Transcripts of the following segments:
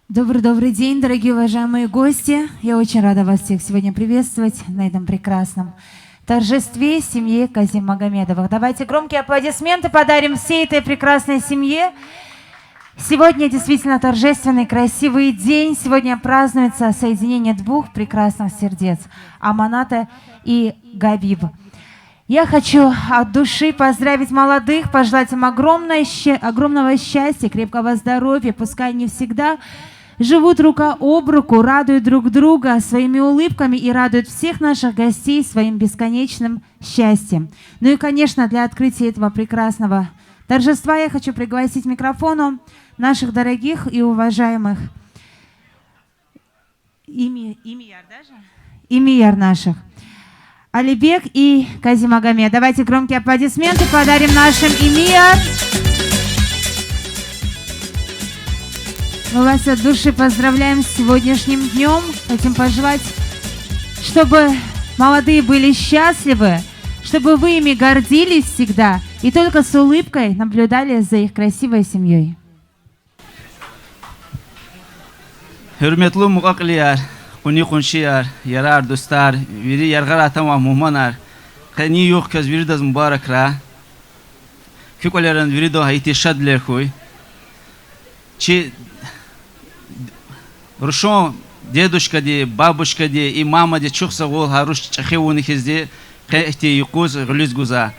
Добрый день, дорогие уважаемые гости. Я очень рада вас всех сегодня приветствовать на этом прекрасном торжестве семьи Казимагомедовых. Давайте громкие аплодисменты подарим всей этой прекрасной семье. Сегодня действительно торжественный, красивый день. Сегодня празднуется соединение двух прекрасных сердец – Аманата и Габиб. Я хочу от души поздравить молодых, пожелать им огромного счастья, крепкого здоровья. Пускай они всегда живут рука об руку, радуют друг друга своими улыбками и радуют всех наших гостей своим бесконечным счастьем. Ну и, конечно, для открытия этого прекрасного торжества я хочу пригласить к микрофону наших дорогих и уважаемых имияр наших. Алибек и Казимагомед. Давайте громкие аплодисменты подарим нашим имияр. Мы вас от души поздравляем с сегодняшним днем. Хотим пожелать, чтобы молодые были счастливы, чтобы вы ими гордились всегда и только с улыбкой наблюдали за их красивой семьей. Hürmetli muqaqliyar, qunşiyar, yarar dostlar, veri yargar atama muhmanar, qani yo'q kaz veri daz mubarak ra. Kükoleren veri do hayti şadler koy. Чи Рушон, дедушка де, бабушка де и мама де чухса гол харуш чахевуни хизде қехте юқуз гулюз гуза.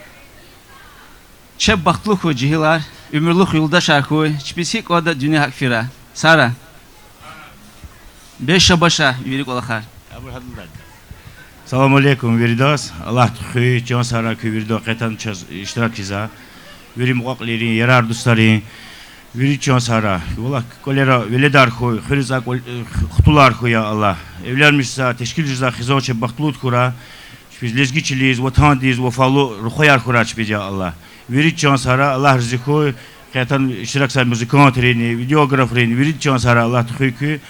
Чеб бахтлух хо джихилар, умерлух юлдашар хой, чписи кода дюня хакфира. Сара. Беша баша, юрик олахар. Салам алейкум, веридас. Аллах тухи, чан сара ки веридо қайтан иштирак иза. Вери муқақлири, ярар дустари. Veri sara, valla kolera veledar koy, xrizak xutular koya Allah. Evlenmişse teşkil cüzda xizonçe baktlut kura, biz lezgiçiliyiz, vatandiyiz, vafalı ruhayar kura çpece Allah. Veri sara, Allah rızı koy, kaytan iştiraksa müzikantrini, videografrini, veri sara Allah tuhuy ki,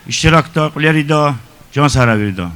iştirakta, kolerida, can sara verida.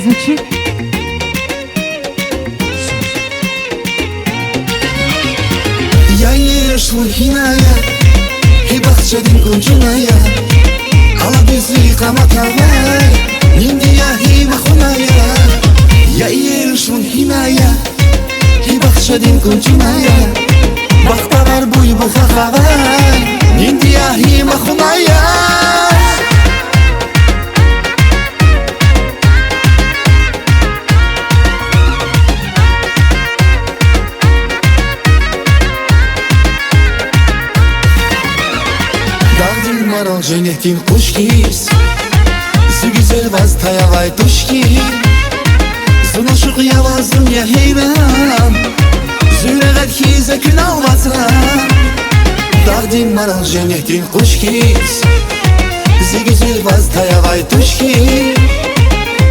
звучит. Я ешь лухиная, и бахчадин кунчуная, ала бизли каматавай, ниндия и махуная. Я ешь лухиная, и бахчадин кунчуная, бахтавар буй бухахавай, ниндия и махуная. Марал женехтин кушкис, зюгизел ваз таявай тушки, зуношук явазым я хейрам, зюрегат хиза күн албасрам. Дагдин марал женехтин кушкис, зюгизел ваз таявай тушки,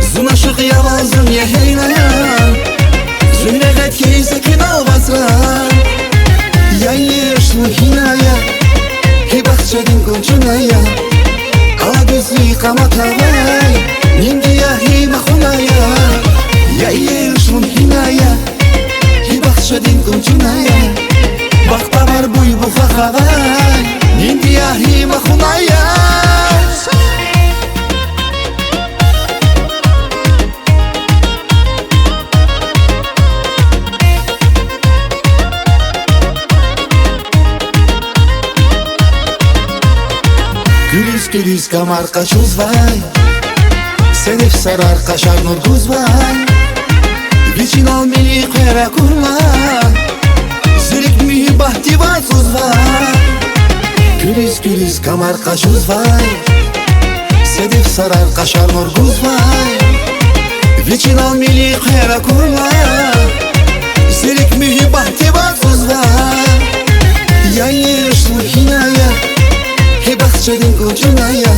зуношук явазым я хейрам, зюрегат хиза күн албасрам. Я еш лухиная, и бахчадин кунчуная, ала бизли каматавай, ниндия и махуная. Я еш лухиная, и бахчадин кунчуная, бахтавар буй бухахавай, ниндия и махуная. Гүлис камар качузвай, седев сарар кашар нургузвай, вичинал мили кера курма, зирик ми бахтивай сузвай. Гүлис камар качузвай, седев сарар кашар нургузвай, вичинал мили кера курма, зирик ми бахтивай сузвай. Я еш лухиная, и бахчадин кунчуная,